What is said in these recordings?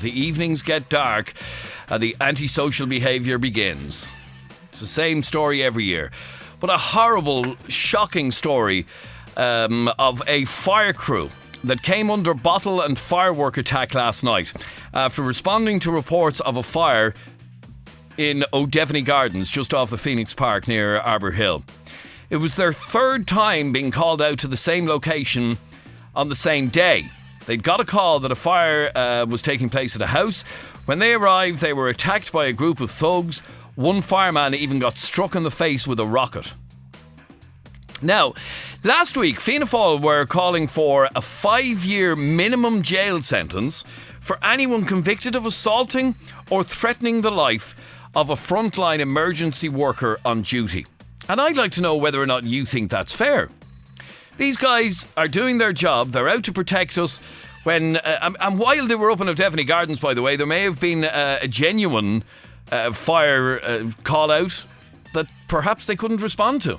The evenings get dark and the antisocial behaviour begins. It's the same story every year. But a horrible, shocking story of a fire crew that came under bottle and firework attack last night after responding to reports of a fire in O'Devany Gardens just off the Phoenix Park near Arbour Hill. It was their third time being called out to the same location on the same day. They'd got a call that a fire was taking place at a house. When they arrived, they were attacked by a group of thugs. One fireman even got struck in the face with a rocket. Now, last week, Fianna Fáil were calling for a 5-year minimum jail sentence for anyone convicted of assaulting or threatening the life of a frontline emergency worker on duty. And I'd like to know whether or not you think that's fair. These guys are doing their job. They're out to protect us. And while they were up in O'Devany Gardens, by the way, there may have been a genuine fire call out that perhaps they couldn't respond to.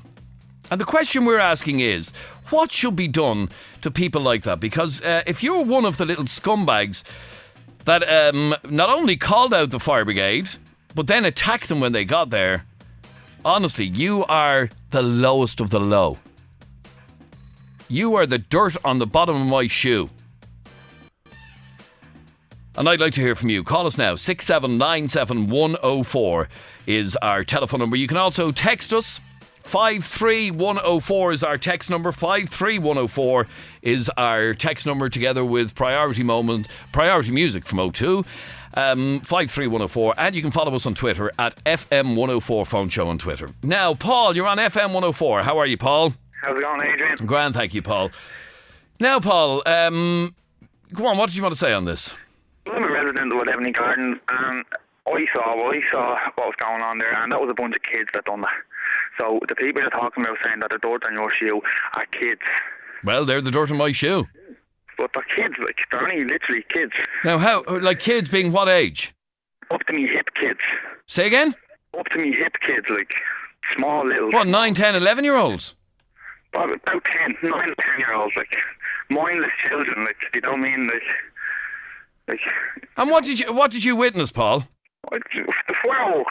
And the question we're asking is, what should be done to people like that? Because if you're one of the little scumbags that not only called out the fire brigade, but then attacked them when they got there, honestly, you are the lowest of the low. You are the dirt on the bottom of my shoe. And I'd like to hear from you. Call us now. 6797104 is our telephone number. You can also text us. 53104 is our text number. 53104 is our text number, together with priority music from O2. 53104. And you can follow us on Twitter at FM104 Phoneshow on Twitter. Now, Paul, you're on FM104. How are you, Paul? How's it going, Adrian? Grand, thank you, Paul. Now, Paul, go on, what did you want to say on this? I'm a resident of O'Devany Gardens, and I saw what was going on there, and that was a bunch of kids that done that. So the people are talking about saying that the dirt on your shoe are kids. Well, they're the dirt on my shoe. But they're kids, like, they're only literally kids. Now, how, like, kids being what age? Up to me hip kids. Say again? Up to me hip kids, like, small little... What, 9, 10, 11-year-olds? About 9 to 10-year-olds, like, mindless children, like, you don't mean, like... And what did you witness, Paul? The firework.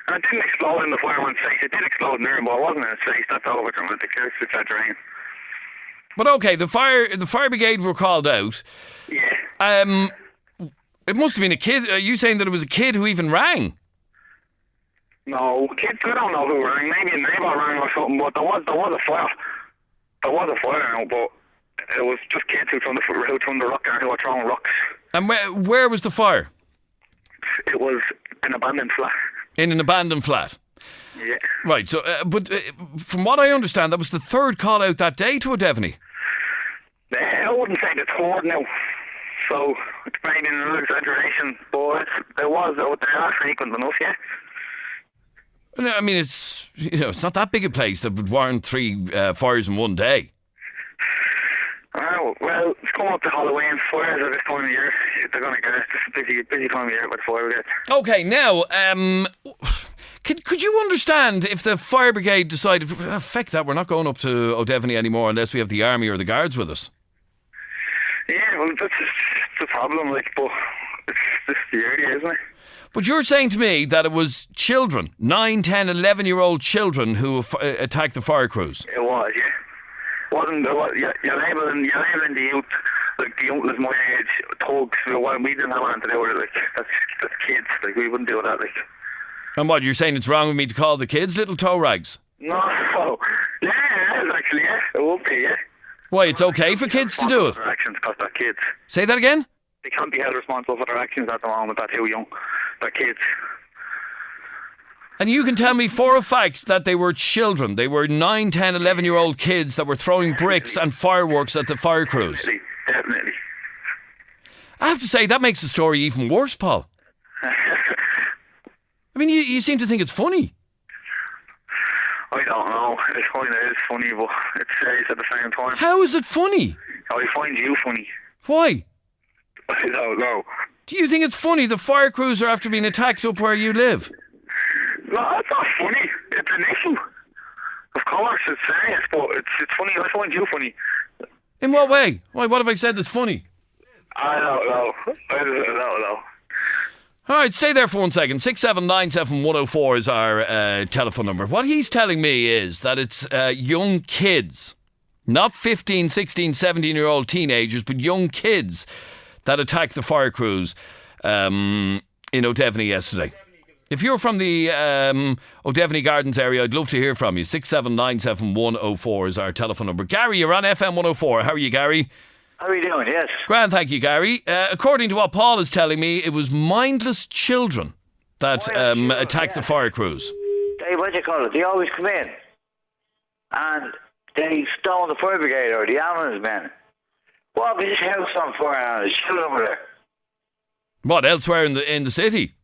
And it didn't explode in the fireman's face. It did explode in there, but it wasn't in his face. That's over dramatic. It's exaggerating. But okay, the fire brigade were called out. Yeah. It must have been a kid. Are you saying that it was a kid who even rang? No, kids, I don't know who rang. Maybe a neighbour rang or something, but there was a fire. There was a fire now, but it was just kids who turned the rock down, who were throwing rocks. And where was the fire? It was an abandoned flat. In an abandoned flat? Yeah. Right, so, but from what I understand, that was the third call out that day to O'Devany. I wouldn't say the third now. So, it's maybe an exaggeration, but they are frequent enough, yeah. I mean, it's not that big a place that would warrant 3 fires in one day. Well, it's coming up to Halloween. Fires at this time of year, they're going to get it. It's a busy time of year with fire brigade. Okay, now, could you understand if the fire brigade decided, feck that, we're not going up to O'Devany anymore unless we have the army or the guards with us? Yeah, well, that's the problem, like, but it's just the area, isn't it? But you're saying to me that it was children, 9, 10, 11-year-old children who attacked the fire crews? It was, yeah. You're labelling the youth, like the youth is my age, thugs. We didn't have anything to do with it. Like, that's kids. Like, we wouldn't do that. Like. And what, you're saying it's wrong with me to call the kids little toe rags? No. Yeah, it is actually. Yeah, it would be. Yeah. Why, it's okay for kids to do it? Their actions, because they're kids. Say that again? They can't be held responsible for their actions at the moment. They're too young. They're kids. And you can tell me for a fact that they were children. They were 9, 10, 11-year-old kids that were throwing bricks and fireworks at the fire crews. Definitely. I have to say, that makes the story even worse, Paul. I mean, you seem to think it's funny. I don't know. It is funny, but it's serious at the same time. How is it funny? I find you funny. Why? I don't know. Do you think it's funny the fire crews are after being attacked up where you live? No, it's not funny. It's an issue. Of course, it's serious, but it's funny. I find you funny. In what way? Why? What have I said that's funny? I don't know. I don't know. All right, stay there for 1 second. 6797104 is our telephone number. What he's telling me is that it's young kids, not 15, 16, 17-year-old teenagers, but young kids that attacked the fire crews in O'Devney yesterday. If you're from the O'Devney Gardens area, I'd love to hear from you. 6797104 is our telephone number. Gary, you're on FM104. How are you, Gary? How are you doing? Yes. Grand, thank you, Gary. According to what Paul is telling me, it was mindless children that attacked the fire crews. What do you call it? They always come in and they stone the fire brigade or the ambulance men. What was this house on fire and there's children over there? What, elsewhere in the city?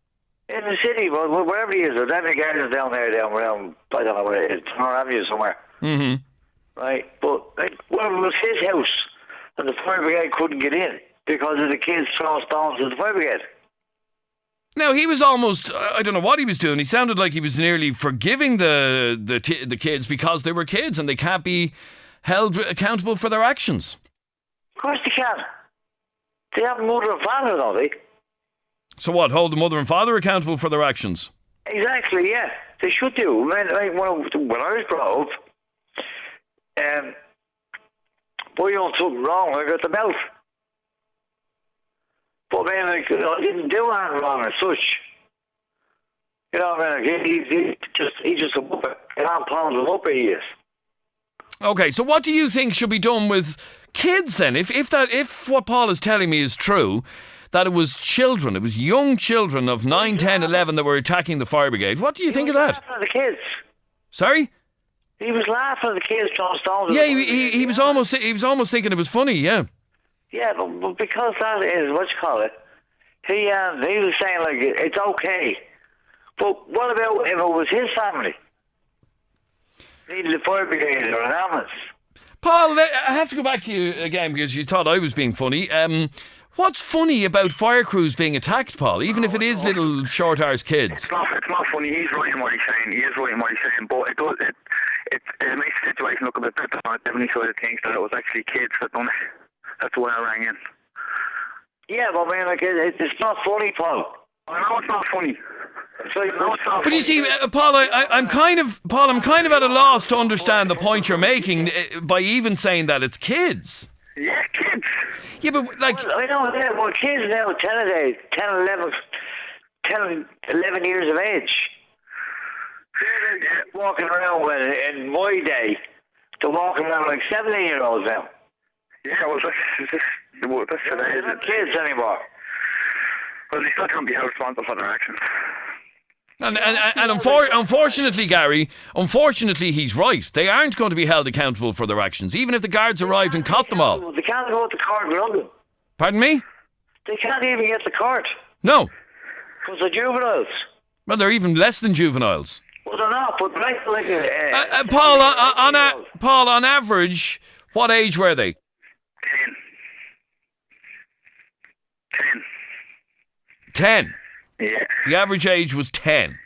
In the city, well, wherever he is, there's every gardens down there, around, I don't know where it is, Turner Avenue somewhere. Mm-hmm. Right? But, it was his house, and the fire brigade couldn't get in because of the kids throwing stones at the fire brigade. Now, he was almost, I don't know what he was doing. He sounded like he was nearly forgiving the kids because they were kids and they can't be held accountable for their actions. Of course they can. They have a mother and father, don't they? So what, hold the mother and father accountable for their actions? Exactly, yeah. They should do. I mean, when I was brought up, boy, you don't something wrong, I got the belt. But man, I didn't do anything wrong as such. You know what I mean? He just a whooper. Get on pounds of whooper he is. Okay, so what do you think should be done with kids then? If what Paul is telling me is true, that it was children, it was young children of 9, 10, 11 that were attacking the fire brigade. What do you think of that? Laughing at the kids. Sorry? He was laughing at the kids throwing stones. Yeah, he was almost thinking it was funny. Yeah. Yeah, but because that is what you call it, he was saying like it's okay. But what about if it was his family? Needed a fire brigade or an ambulance. Paul, I have to go back to you again because you thought I was being funny. What's funny about fire crews being attacked, Paul, even if it is little short-arse kids? It's not funny. He's right in what he's saying. He is right in what he's saying. But it makes the situation look a bit better on Devoney side of things that it was actually kids that done it. That's why I rang in. Yeah, but man, like it's not funny, Paul. I know it's not funny. But you see, Paul, I'm kind of at a loss to understand the point you're making by even saying that it's kids. Yeah, kids. Yeah, but like... Well, I know, yeah, well, kids now, 11 years of age. They're walking around in my day, they're walking around like 17-year-olds now. Yeah, well, that's today, they're not kids anymore. Well, they still can't be held responsible for their actions. And unfortunately, Gary, he's right. They aren't going to be held accountable for their actions, even if the guards arrived and caught them all. They can't go to court with them. Pardon me? They can't even get to court. No. Because they're juveniles. Well, they're even less than juveniles. Well, they're not, but Paul, on average, what age were they? 10. Yeah. The average age was 10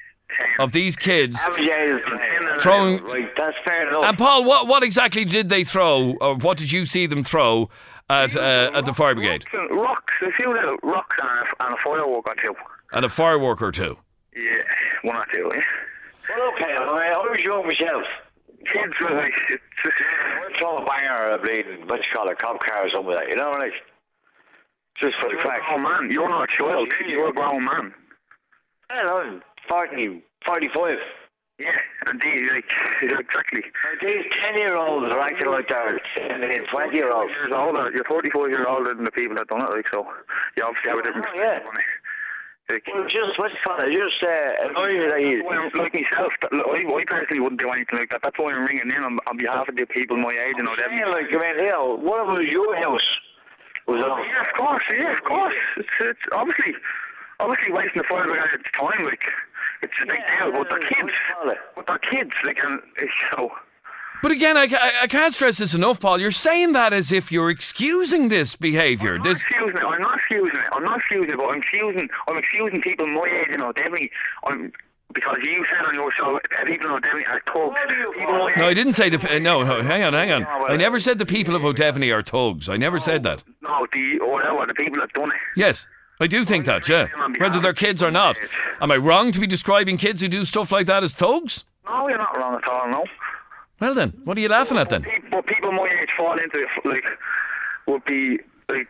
of these kids. Average age is 10 throwing. Like, that's fair enough. And Paul, what exactly did they throw, or what did you see them throw at the fire brigade? Rocks, a few little rocks and a firework or two. And a firework or two. Yeah, one or two. Yeah. Well, okay. I was young myself. Kids were like, we're throwing a banger or a bleeding, what you call it, cop car or something like that. You know, like. Just for the crack. Oh man, you're not a child. You're a grown man. I'm 40, 45. Yeah, indeed, exactly. These 10-year-olds are acting like they're 20-year-olds. You're 45 years older than the people that done it, like, so you obviously have a different perspective on it. Well, just, what you call it, just annoying that he... Like myself, I personally wouldn't do anything like that. That's why I'm ringing in on behalf of the people my age and all that. Like, I mean, what about your house? Yeah, of course. It's obviously wasting the fire brigade's time, like, it's a big deal, but they're kids, like, and so... But again, I can't stress this enough, Paul. You're saying that as if you're excusing this behaviour. I'm not excusing it, but I'm excusing people my age, you know, definitely, because you said on your show, people in O'Devney are thugs. No, I didn't say no, hang on. I never said the people of O'Devney are thugs. I never said that. No, the people that done it. Yes, I do think that, yeah. Whether they're kids or not. Am I wrong to be describing kids who do stuff like that as thugs? No, you're not wrong at all, no. Well then, what are you laughing at then? But people my age fall into it, like, would be, like,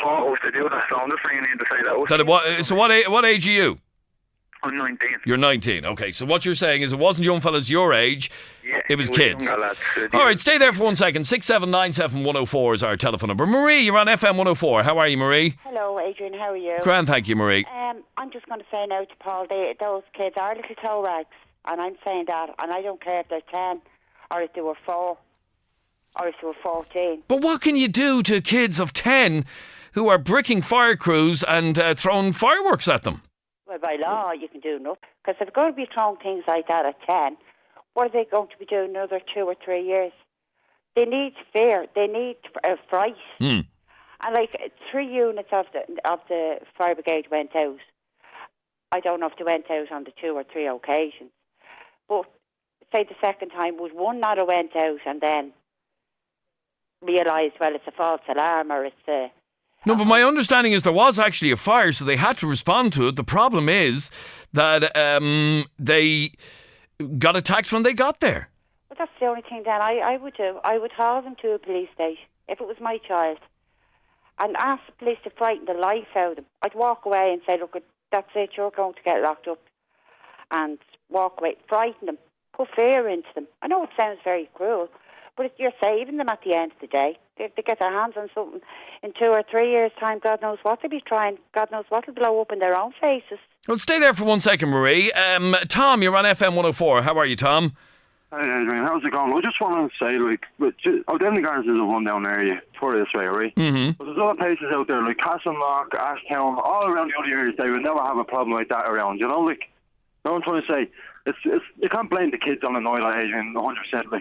taught us to do that, so I'm just bringing in to say that. So what age are you? I'm 19. You're 19, okay. So what you're saying is it wasn't young fellas your age, it was kids. Younger lads, All right, stay there for 1 second. 6797104 is our telephone number. Marie, you're on FM104. How are you, Marie? Hello, Adrian. How are you? Grand, thank you, Marie. I'm just going to say now to Paul, those kids are little toe rags, and I'm saying that, and I don't care if they're 10 or if they were 4 or if they were 14. But what can you do to kids of 10 who are bricking fire crews and throwing fireworks at them? Well, by law, you can do nothing. Because if they're going to be throwing things like that at 10, what are they going to be doing another 2 or 3 years? They need fear. They need fright. And like 3 units of the fire brigade went out. I don't know if they went out on the 2 or 3 occasions. But say the second time was one not went out and then realised, well, it's a false alarm or it's a... No, but my understanding is there was actually a fire, so they had to respond to it. The problem is that they got attacked when they got there. Well, that's the only thing then I would do. I would haul them to a police station if it was my child and ask the police to frighten the life out of them. I'd walk away and say, look, that's it, you're going to get locked up, and walk away, frighten them, put fear into them. I know it sounds very cruel, but you're saving them at the end of the day. If they get their hands on something in 2 or 3 years' time, God knows what they'll be trying. God knows what will blow up in their own faces. Well, stay there for 1 second, Marie. Tom, you're on FM104. How are you, Tom? Hi, Adrian. How's it going? I just want to say, like, Denley Gardens is a rundown area, for this way, right? Mm-hmm. But there's other places out there, like Castlemark, Ashtown, all around the other areas, they would never have a problem like that around, you know? Like, what I'm trying to say, it's you can't blame the kids on the night, like, Adrian, 100%,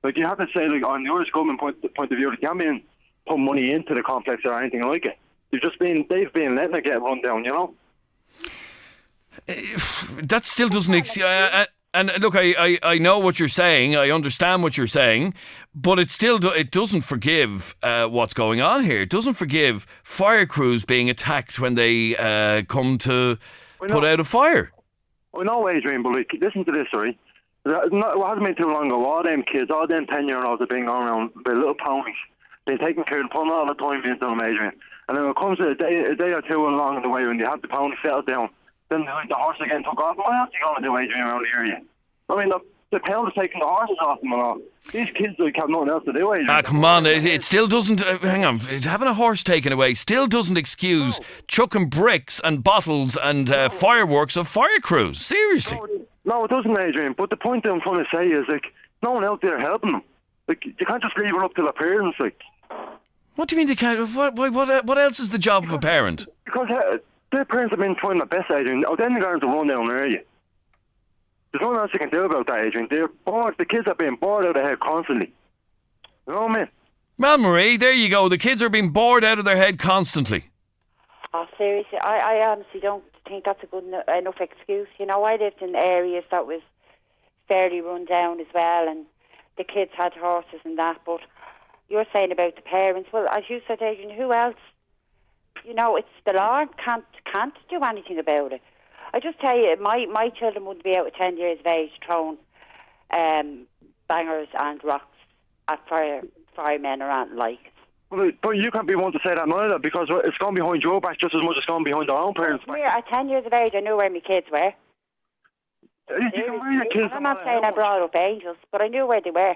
Like, you have to say, like, on the Irish government point of view, they can't be put money into the complex or anything like it. They've been letting it get run down, you know? That still doesn't... and look, I know what you're saying. I understand what you're saying. But it doesn't forgive what's going on here. It doesn't forgive fire crews being attacked when they come to put out a fire. I know, Adrian, but, like, listen to this, right? It hasn't been too long ago. All them kids, all them 10-year-olds have been going around with little ponies. They're taking care of putting all the time into them, Adrian. And then when it comes to a day or two along the way when they have the pony settled down, then the horse again took off. What else are you going to do, Adrian, around the area? I mean, the pound is taking the horses off them and all. These kids like have nothing else to do, Adrian. Come on, it still doesn't... hang on, having a horse taken away still doesn't excuse chucking bricks and bottles and fireworks of fire crews. Seriously. No, it doesn't, Adrian. But the point that I'm trying to say is, like, no one out there helping them. Like, you can't just leave it up to the parents, like. What do you mean they can't? What else is the job of a parent? Because their parents have been trying their best, Adrian. Then they're going to run down area. There's nothing else you can do about that, Adrian. They're bored. The kids are being bored out of their head constantly. You know what I mean? Well, Marie, there you go. The kids are being bored out of their head constantly. Oh, seriously, I honestly don't think that's a good enough excuse. You know, I lived in areas that was fairly run down as well, and the kids had horses and that, but you're saying about the parents. Well, as you said, Adrian, who else? You know, it's the law can't do anything about it. I just tell you, my children wouldn't be out at 10 years of age throwing bangers and rocks at firemen or anything like it. But you can't be one to say that neither, because it's gone behind your back just as much as it's gone behind their own parents' back. At 10 years of age, I knew where my kids were. I'm not saying I brought up angels, but I knew where they were.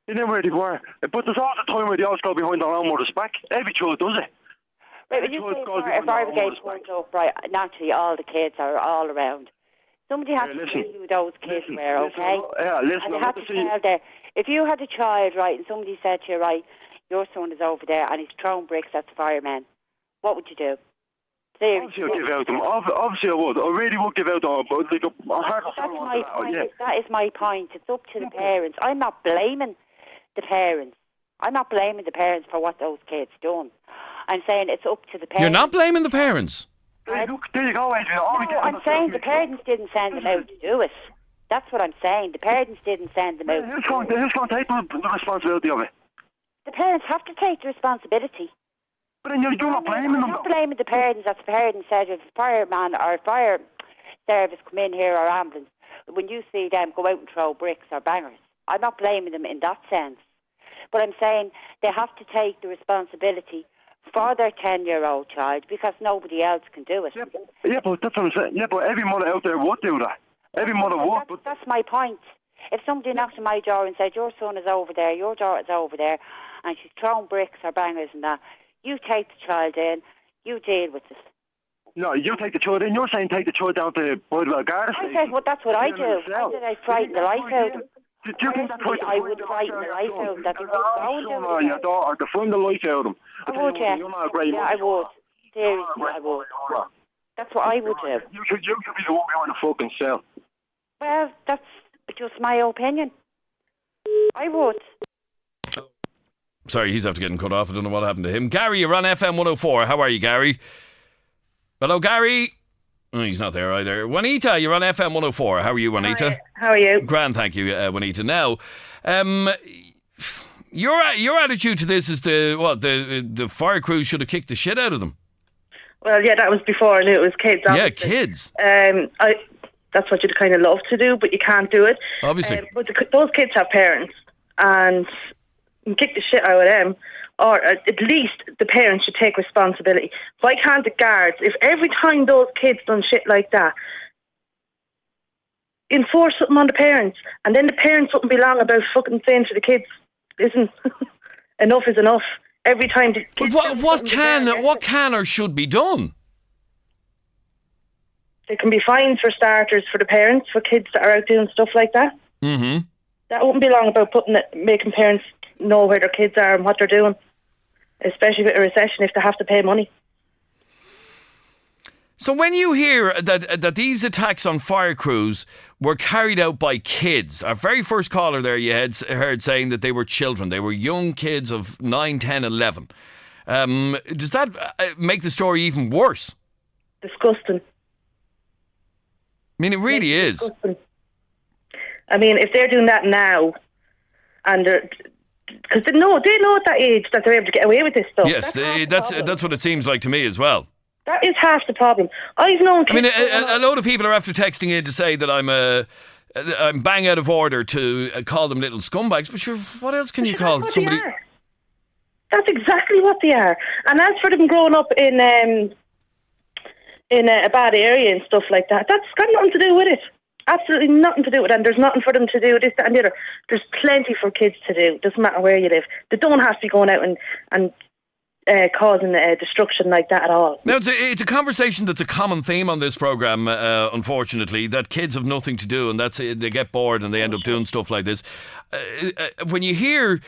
You knew where they were. But there's also a time where they always go behind their own mother's back. Every child does it. Right, when you say a fire brigade comes up, right, naturally all the kids are all around. Somebody has to see who those kids were, okay? And you have to tell there. If you had a child, right, and somebody said to you, right, your son is over there and he's throwing bricks at the firemen, what would you do? Obviously I'd give out them. Obviously I would. I really would give out them. But like, that's my point. That is my point. It's up to the parents. I'm not blaming the parents. I'm not blaming the parents for what those kids done. I'm saying it's up to the parents. You're not blaming the parents? There you go, Adrian. No, I'm saying the parents didn't send them out to do it. That's what I'm saying. The parents didn't send them out. Who's going to take the responsibility of it? The parents have to take the responsibility. But then you're not blaming them. I'm not blaming the parents. That's the parents said if fireman or fire service come in here or ambulance, when you see them go out and throw bricks or bangers, I'm not blaming them in that sense. But I'm saying they have to take the responsibility for their 10-year-old child because nobody else can do it. Yeah, but that's what I'm saying. Yeah, but every mother out there would do that. Every mother would. That's my point. If somebody knocked on my door and said, your son is over there, your daughter's over there, and she's throwing bricks or bangers and that, you take the child in, you deal with it. No, you take the child in. You're saying take the child down to Bridewell Garden Station. I said, well, that's what I do. I said I frighten the life out of them. Do you think that's right? I would frighten the life out of them. That they wouldn't go and do it. Your daughter, to frighten the life out of them. I would, yeah. You're not a great I would. Seriously, I would. That's what I would do. You should be the one behind the fucking cell. Well, that's just my opinion. I would. Sorry, he's after getting cut off. I don't know what happened to him. Gary, you're on FM104. How are you, Gary? Hello, Gary. Oh, he's not there either. Juanita, you're on FM104. How are you, Juanita? Hi, how are you? Grand, thank you, Juanita. Now, your attitude to this is the fire crew should have kicked the shit out of them. Well, yeah, that was before and it was kids. Obviously. Yeah, kids. That's what you'd kind of love to do, but you can't do it. Obviously. But those kids have parents, and you kick the shit out of them, or at least the parents should take responsibility. Why can't the guards, if every time those kids done shit like that, enforce something on the parents, and then the parents wouldn't be long about fucking saying to the kids, listen, enough is enough. Every time the kids... But what can or should be done? There can be fines for starters for the parents, for kids that are out doing stuff like that. Mm-hmm. That wouldn't be long about making parents know where their kids are and what they're doing, especially with a recession if they have to pay money. So when you hear that these attacks on fire crews were carried out by kids, our very first caller there you had heard saying that they were children. They were young kids of 9, 10, 11. Does that make the story even worse? Disgusting. I mean, it really is. Disgusting. I mean, if they're doing that now, and because they know at that age that they're able to get away with this stuff. Yes, that's what it seems like to me as well. That is half the problem. I've known kids... I mean, a load of people are after texting in to say that I'm bang out of order to call them little scumbags, but sure, what else can you call somebody? That's exactly what they are. And as for them growing up in a bad area and stuff like that, that's got nothing to do with it. Absolutely nothing to do with it. And there's nothing for them to do, this, that and the other. There's plenty for kids to do. Doesn't matter where you live. They don't have to be going out and causing destruction like that at all. Now, it's a conversation that's a common theme on this programme, unfortunately, that kids have nothing to do and that's it, they get bored and they end up doing stuff like this. When you hear...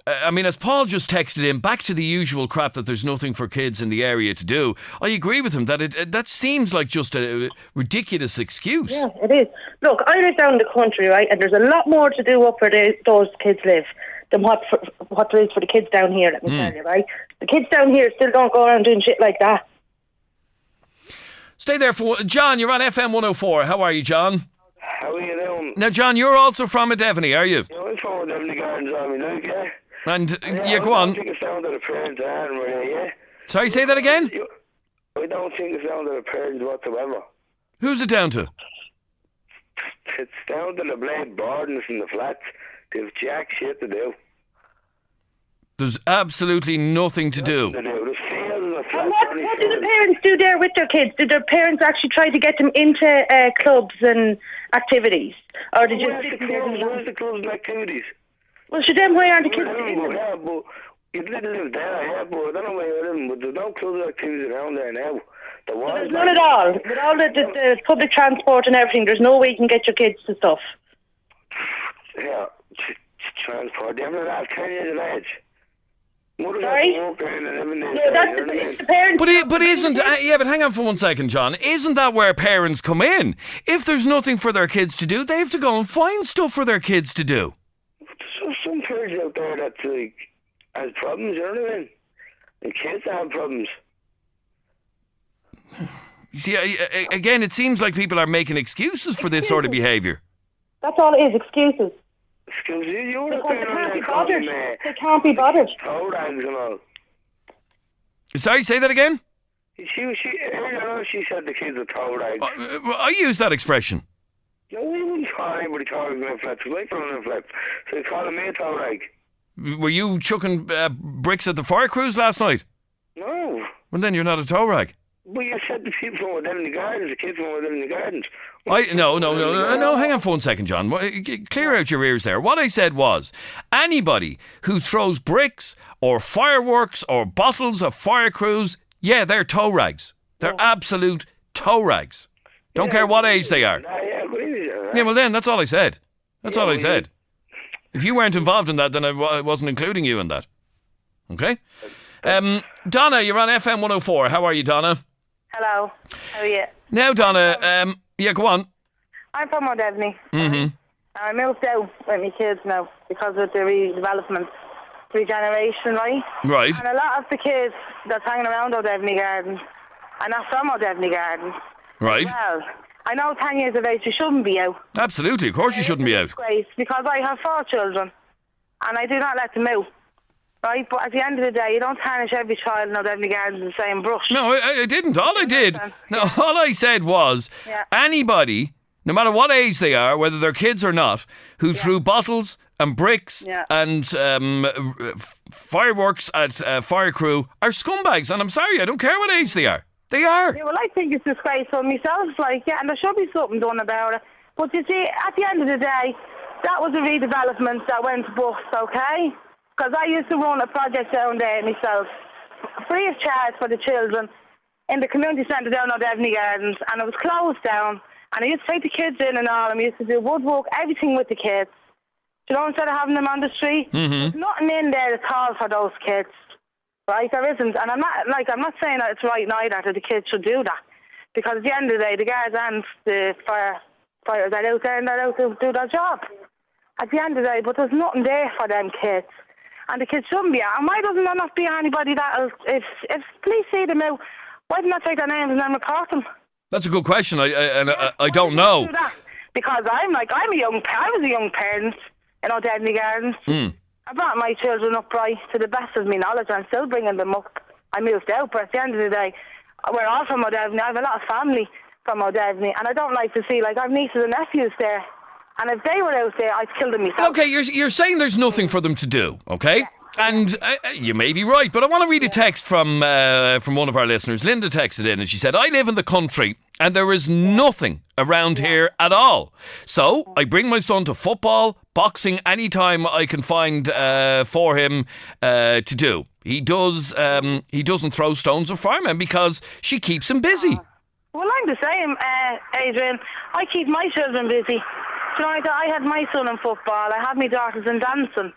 I mean, as Paul just texted in, back to the usual crap that there's nothing for kids in the area to do, I agree with him that that seems like just a ridiculous excuse. Yeah, it is. Look, I live down in the country, right, and there's a lot more to do up where those kids live than what there is for the kids down here, let me tell you, right? The kids down here still don't go around doing shit like that. Stay there for... John, you're on FM104. How are you, John? How are you doing? Now, John, you're also from Devoney, are you? Yeah, I'm from Devoney Gardens, I mean, yeah. And, yeah, go on. I don't think it's down to the parents, yeah. Sorry, say that again? I don't think it's down to the parents whatsoever. Who's it down to? It's down to the blade boardings and the flats. They've jack shit to do. There's absolutely nothing to do. And what do the parents do there with their kids? Do their parents actually try to get them into clubs and activities? Or did where's the clubs and activities? Well, should them, why aren't the kids doing them? Yeah, but you didn't live there, yeah, but I don't know where you're living, but there's no clubs or activities around there now. There's none at all. With all the public transport and everything, there's no way you can get your kids to stuff. Yeah, transport. They haven't had 10 years of age. Sorry? No, that's the parents. But isn't... but hang on for 1 second, John. Isn't that where parents come in? If there's nothing for their kids to do, they have to go and find stuff for their kids to do. There's some parents out there that has problems, you know what I mean? And kids have problems. You see, again, it seems like people are making excuses for this sort of behaviour. That's all it is, excuses. Excuses? They can't be bothered. Hold on, and all. Sorry, say that again? She said the kids are toe rags. I use that expression. No, we wouldn't call anybody toe rags in flex. We call them flex. So you call me a toe rag. Were you chucking bricks at the fire crews last night? No. Well, then you're not a toe rag. Well, you said the people who were down in the gardens, the kids who were down in the gardens. No, hang on for 1 second, John. Clear out your ears there. What I said was, anybody who throws bricks or fireworks or bottles of fire crews, yeah, they're toe rags. They're absolute toe rags. Don't care what age they are. Yeah, well then, that's all I said. That's all I said. If you weren't involved in that, then I wasn't including you in that. Okay? Donna, you're on FM104. How are you, Donna? Hello. How are you? Now, Donna, yeah, go on. I'm from O'Devney. Mm-hmm. I moved out with my kids now because of the redevelopment, regeneration, right? Right. And a lot of the kids that's hanging around O'Devney Gardens are not from O'Devney Gardens. Right. Well, I know 10 years of age you shouldn't be out. Absolutely, of course you shouldn't be out. Because I have 4 children and I do not let them out. Right, but at the end of the day, you don't tarnish every child in O'Devney Gardens with the same brush. No, I didn't. All I said was anybody, no matter what age they are, whether they're kids or not, who threw bottles and bricks and fireworks at fire crew are scumbags. And I'm sorry, I don't care what age they are. They are. Yeah, well, I think it's disgraceful myself, and there should be something done about it. But you see, at the end of the day, that was a redevelopment that went bust, okay? Because I used to run a project down there myself, free of charge for the children, in the community centre down at O'Devney Gardens, and it was closed down. And I used to take the kids in and all, and we used to do woodwork, everything with the kids. You know, instead of having them on the street, there's nothing in there at all for those kids. Right, there isn't, and I'm not saying that it's right neither that the kids should do that, because at the end of the day, the guards and the firefighters are out there and they're out to do their job. At the end of the day, but there's nothing there for them kids, and the kids shouldn't be out. And why doesn't there not be anybody that if police see them out, why didn't they take their names and then report them? That's a good question. I don't know. Do that? Because I was a young parent in O'Devney Gardens. I brought my children up right to the best of my knowledge. I'm still bringing them up. I moved out, but at the end of the day, we're all from O'Devney. I have a lot of family from O'Devney, and I don't like to see, I have nieces and nephews there. And if they were out there, I'd kill them myself. Okay, you're saying there's nothing for them to do, okay? Yeah. And you may be right, but I want to read a text from one of our listeners. Linda texted in and she said, I live in the country and there is nothing around here at all. So I bring my son to football, boxing, anytime I can find for him to do. He doesn't throw stones at firemen because she keeps him busy. Well, I'm the same, Adrian. I keep my children busy. Do you know, I had my son in football. I had my daughters in dancing.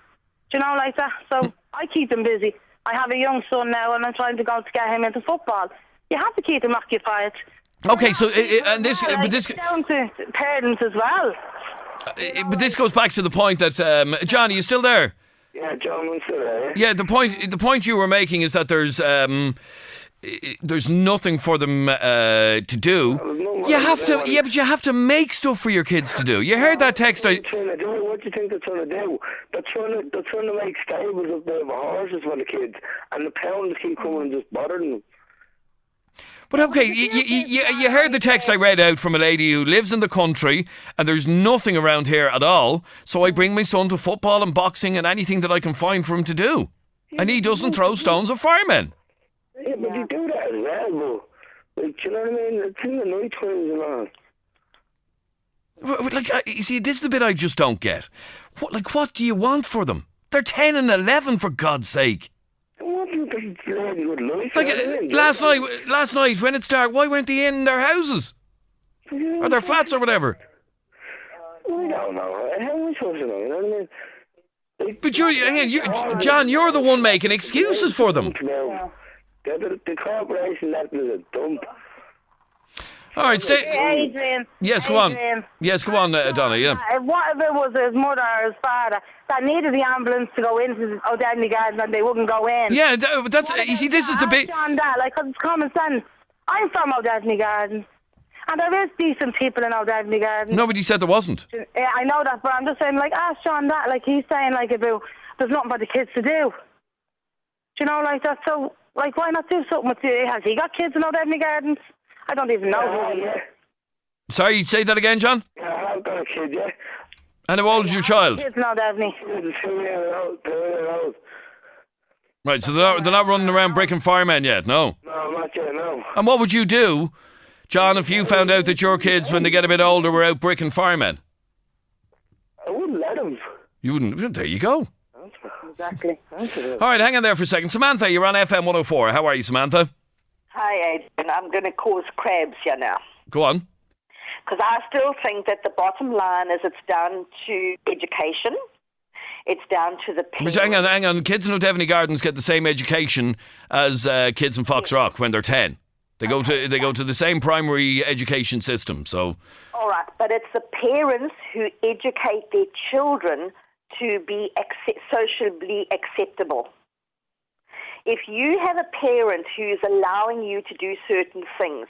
Do you know, like that? So I keep them busy. I have a young son now and I'm trying to get him into football. You have to keep them occupied. Okay, so and this, but this down to parents as well. But this goes back to the point that John, are you still there? Yeah, John, I'm still there. Yeah, the point you were making is that there's nothing for them to do. You have to, but you have to make stuff for your kids to do. You heard that text? What do you think they're trying to do? They're trying to make stables up there for horses for the kids, and the pounds keep coming and just bothering them. But okay, you heard the text I read out from a lady who lives in the country and there's nothing around here at all, so I bring my son to football and boxing and anything that I can find for him to do. And he doesn't throw stones at firemen. Yeah, but you do that as well, but you know what I mean? It's in the night times and all. You see, this is the bit I just don't get. What do you want for them? They're 10 and 11, for God's sake. Last night when it's dark, why weren't they in their houses or their flats or whatever? We don't know. How am I supposed to know? You know what I mean? But John, you're the one making excuses for them. The corporation that was a dump. All right, stay. Adrian. Yes, go on. Yes, go on, Donna. Yeah. What if it was his mother or his father that needed the ambulance to go into O'Devney Gardens and they wouldn't go in? Yeah, that's. You see, this is the bit. On that, cause it's common sense. I'm from O'Devney Gardens, and there is decent people in O'Devney Gardens. Nobody said there wasn't. Yeah, I know that, but I'm just saying, ask John that. He's saying, about there's nothing for the kids to do. Do you know, like that? So Like, why not do something with you? Has he got kids in O'Devney Gardens? I don't even know. Yeah. Sorry, say that again, John? Yeah, I've got a kid, yeah. And how old is your child? Kids in O'Devney. He's 2 years old, 2 years old. Right, so they're not running around bricking firemen yet, no? No, not yet, no. And what would you do, John, if you found out that your kids, when they get a bit older, were out bricking firemen? I wouldn't let him. You wouldn't? There you go. Exactly. All right, hang on there for a second. Samantha, you're on FM104. How are you, Samantha? Hi, Adrian. I'm going to cause crabs here now. Go on. Because I still think that the bottom line is it's down to education. It's down to the parents. But hang on. Kids in O'Devney Gardens get the same education as kids in Foxrock when they're 10. They go to the same primary education system. So. All right, but it's the parents who educate their children to be socially acceptable. If you have a parent who's allowing you to do certain things,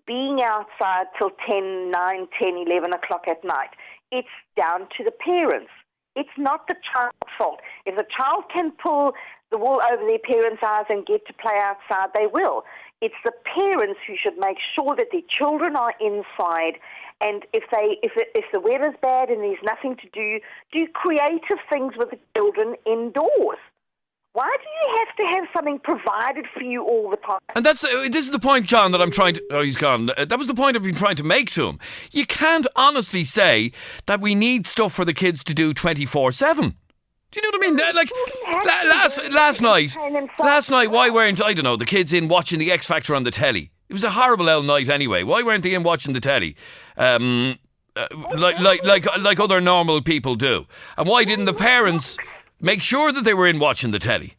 being outside till 10, 9, 10, 11 o'clock at night, it's down to the parents. It's not the child's fault. If the child can pull the wool over their parents' eyes and get to play outside, they will. It's the parents who should make sure that their children are inside. And if the weather's bad and there's nothing to do creative things with the children indoors. Why do you have to have something provided for you all the time? And this is the point, John, that I'm trying to... Oh, he's gone. That was the point I've been trying to make to him. You can't honestly say that we need stuff for the kids to do 24/7. Do you know what I mean? Like, last night, why weren't, I don't know, the kids in watching the X Factor on the telly? It was a horrible old night anyway. Why weren't they in watching the telly? Like other normal people do. And why didn't the parents make sure that they were in watching the telly?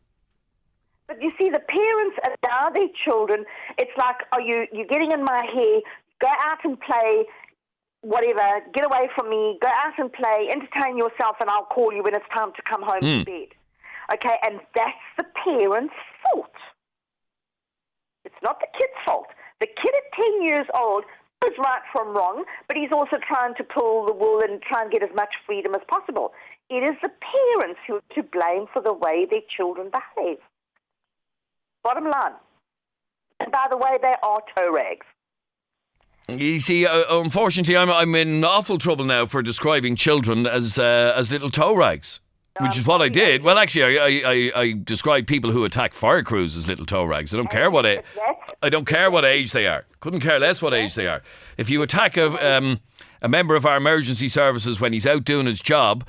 But you see, the parents allow their children, it's like, you're getting in my hair, go out and play, whatever, get away from me, go out and play, entertain yourself, and I'll call you when it's time to come home to bed. Okay, and that's the parents' fault. It's not the kid's fault. The kid at 10 years old is right from wrong, but he's also trying to pull the wool and try and get as much freedom as possible. It is the parents who are to blame for the way their children behave. Bottom line. And by the way, they are toe rags. You see, unfortunately, I'm in awful trouble now for describing children as little toe rags, which is what I did. Well, actually, I describe people who attack fire crews as little toe rags. I don't care what age they are. Couldn't care less what age they are. If you attack a member of our emergency services when he's out doing his job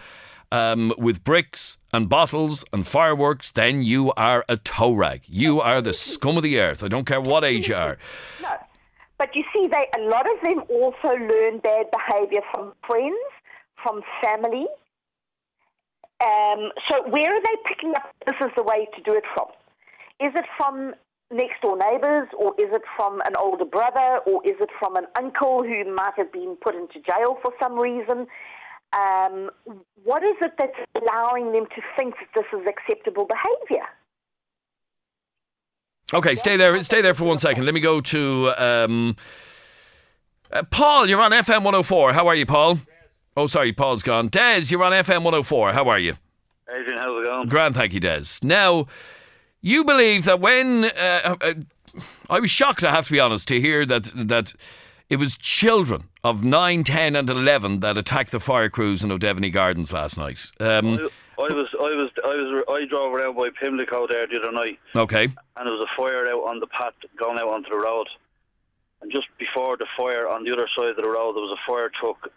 with bricks and bottles and fireworks, then you are a toe rag. You are the scum of the earth. I don't care what age you are. No. But you see, a lot of them also learn bad behaviour from friends, from family. So where are they picking up this is the way to do it from? Is it from next door neighbours, or is it from an older brother, or is it from an uncle who might have been put into jail for some reason? What is it that's allowing them to think that this is acceptable behaviour? Okay, stay there for 1 second. Let me go to Paul. You're on FM104. How are you, Paul? Oh, sorry, Paul's gone. Des, you're on FM104. How are you? Adrian, how's it going? Grand, thank you, Des. Now, you believe that when I was shocked, I have to be honest, to hear that it was children of 9, 10 and 11 that attacked the fire crews in O'Devney Gardens last night. I drove around by Pimlico there the other night. Okay. And there was a fire out on the path going out onto the road. And just before the fire on the other side of the road, there was a fire truck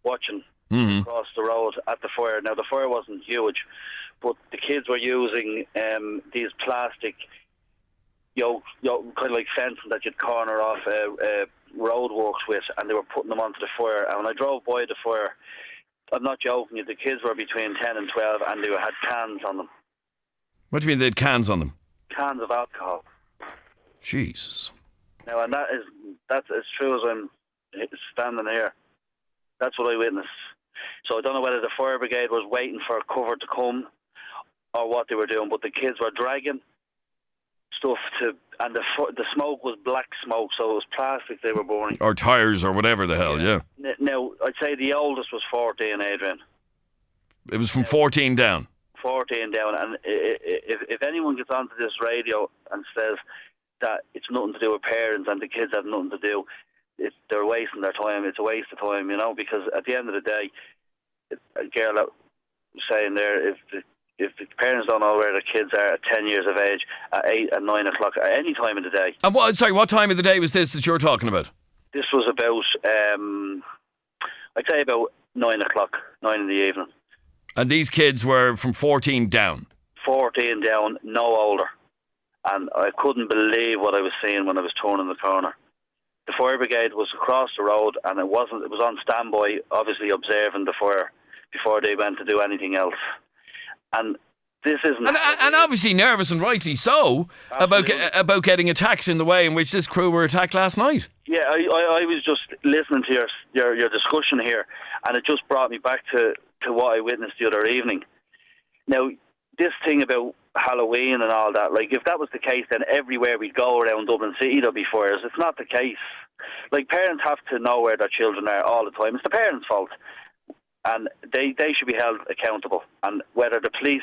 watching across the road at the fire. Now, the fire wasn't huge, but the kids were using these plastic, kind of like fencing that you'd corner off roadworks with, and they were putting them onto the fire. And when I drove by the fire, I'm not joking you, the kids were between 10 and 12 and they had cans on them. What do you mean they had cans on them? Cans of alcohol. Jesus. Now, and that's as true as I'm standing here. That's what I witnessed. So I don't know whether the fire brigade was waiting for cover to come or what they were doing, but the kids were dragging stuff and the smoke was black smoke, so it was plastic they were burning. Or tyres or whatever the hell, yeah. Now, I'd say the oldest was 14, Adrian. It was from 14 down? 14 down, and if anyone gets onto this radio and says that it's nothing to do with parents and the kids have nothing to do, they're wasting their time. It's a waste of time, because at the end of the day, a girl that was saying there, if the parents don't know where their kids are at 10 years of age, at 8 and 9 o'clock, at any time of the day. And what time of the day was this that you're talking about? This was about, I'd say about 9 o'clock, 9 in the evening. And these kids were from 14 down? 14 down, no older. And I couldn't believe what I was seeing when I was turning the corner. The fire brigade was across the road, and it was on standby, obviously observing the fire before they went to do anything else. And this isn't... And obviously nervous, and rightly so, about getting attacked in the way in which this crew were attacked last night. Yeah, I was just listening to your discussion here, and it just brought me back to what I witnessed the other evening. Now, this thing about Halloween and all that, like, if that was the case, then everywhere we go around Dublin City there'll be fires. It's not the case. Like, parents have to know where their children are all the time. It's the parents' fault. And they should be held accountable. And whether the police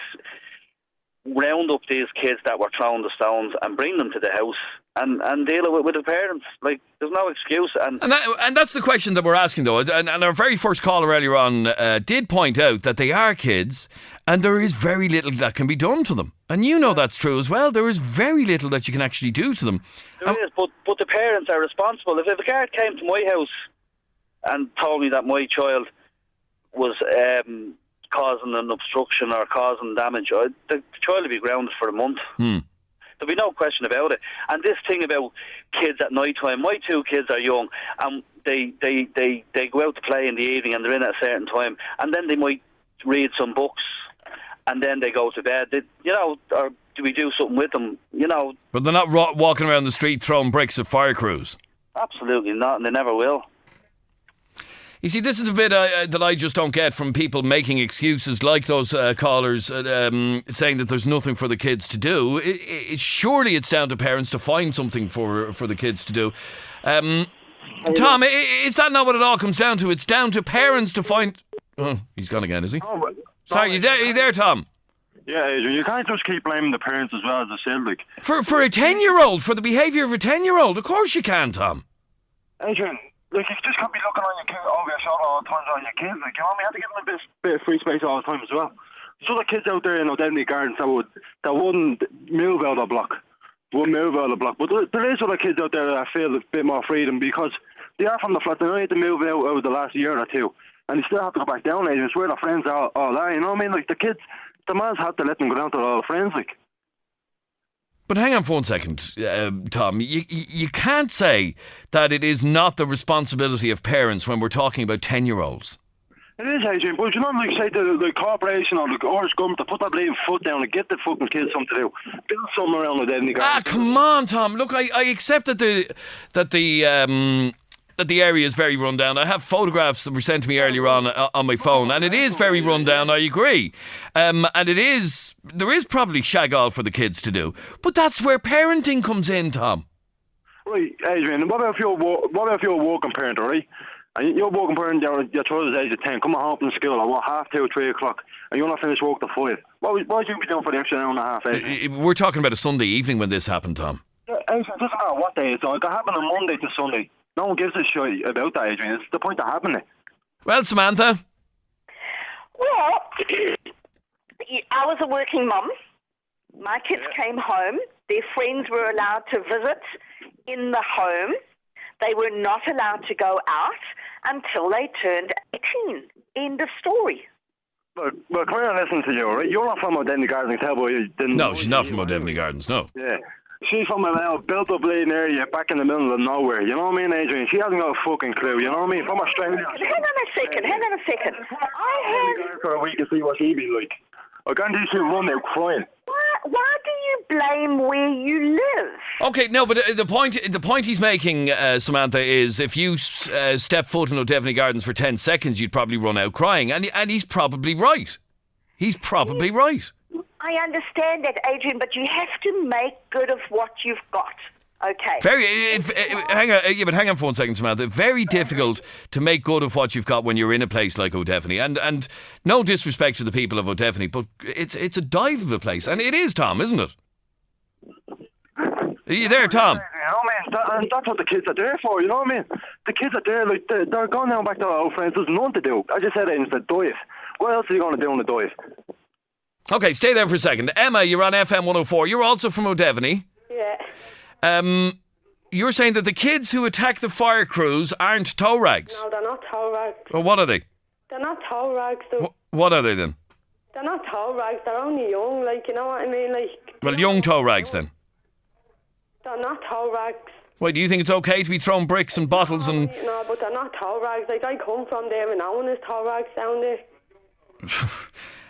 round up these kids that were throwing the stones and bring them to the house and deal with the parents. Like, there's no excuse. And that's the question that we're asking, though. And our very first caller earlier on did point out that they are kids and there is very little that can be done to them. And you know that's true as well. There is very little that you can actually do to them. There is, but the parents are responsible. If a guard came to my house and told me that my child was causing an obstruction or causing damage, the child would be grounded for a month. There'd be no question about it. And this thing about kids at night time, my two kids are young, and they go out to play in the evening and they're in at a certain time, and then they might read some books and then they go to bed. Or do we do something with them? But they're not walking around the street throwing bricks at fire crews. Absolutely not, and they never will. You see, this is a bit that I just don't get from people making excuses like those callers saying that there's nothing for the kids to do. Surely it's down to parents to find something for the kids to do. Tom, is that not what it all comes down to? It's down to parents to find... Oh, he's gone again, is he? Sorry, are you there, Tom? Yeah, Adrian, you can't just keep blaming the parents as well, as I said. Like, for a 10-year-old, for the behaviour of a 10-year-old, of course you can, Tom. Adrian... Like, you just can't be looking on your kid over your shoulder all the time on your kids. Like, you know what I mean? You have to give them a bit of free space all the time as well. There's other kids out there in O'Devney Gardens that wouldn't move out of the block. But there is other kids out there that feel a bit more freedom because they are from the flat. They only had to move out over the last year or two. And they still have to go back down, Adrian. It's where their friends are all that, you know what I mean? Like, the kids, the man's had to let them go down to all their friends, like. But hang on for 1 second, Tom. You can't say that it is not the responsibility of parents when we're talking about 10-year-olds. It is, Adrian, but you know, like, say the corporation or the Irish government to put that bleeding foot down and get the fucking kids something to do. Build something around with them. Come on, Tom. Look, I accept that the area is very run down. I have photographs that were sent to me earlier on my phone, and it is very run down, I agree. And there is probably shag all for the kids to do. But that's where parenting comes in, Tom. Right, Adrian, what about if you're a working parent, right? And you're a working parent, your child's age of 10, coming home from school at 2:30, 3 o'clock, and you're not finished work till 5. What would you be doing for the extra hour and a half, Adrian? We're talking about a Sunday evening when this happened, Tom. Adrian, it doesn't matter what day it's on. It can happen on Monday to Sunday. No one gives a shit about that, Adrian. It's the point of having it. Well, Samantha? Well, I was a working mum. My kids came home. Their friends were allowed to visit in the home. They were not allowed to go out until they turned 18. End of story. Well, come here and listen to you, right? You're not from O'Devney Gardens, tell boy. No, she's not from O'Devney Gardens, no. Yeah. She's from a built-up bleeding area back in the middle of nowhere. You know what I mean, Adrian? She hasn't got a fucking clue. You know what I mean? From Australia. Hang on a second. I have... For a week to see what she'd be like. I guarantee she'll run out crying. Why do you blame where you live? Okay, no, but the point he's making, Samantha, is if you step foot in O'Devney Gardens for 10 seconds, you'd probably run out crying. And he's probably right. He's probably right. I understand that, Adrian, but you have to make good of what you've got. Okay. Hang on for 1 second, Samantha. Very difficult to make good of what you've got when you're in a place like O'Devany. And no disrespect to the people of O'Devany, but it's a dive of a place. And it is, Tom, isn't it? Are you there, Tom? You know what I mean? That's what the kids are there for, you know what I mean? The kids are there, like, they're going down back to their old friends. There's nothing to do. I just said it instead, dive. What else are you going to do on the dive? Okay, stay there for a second. Emma, you're on FM104. You're also from O'Devany. Yeah. You're saying that the kids who attack the fire crews aren't tow rags? No, they're not tow rags. Well, what are they? They're not tow rags, though. What are they then? They're not tow rags. They're only young, like, you know what I mean? Like. Well, young tow rags then. They're not tow rags. Why, do you think it's okay to be throwing bricks and bottles and... No, but they're not tow rags. Like, I come from there and no one is tow rags down there.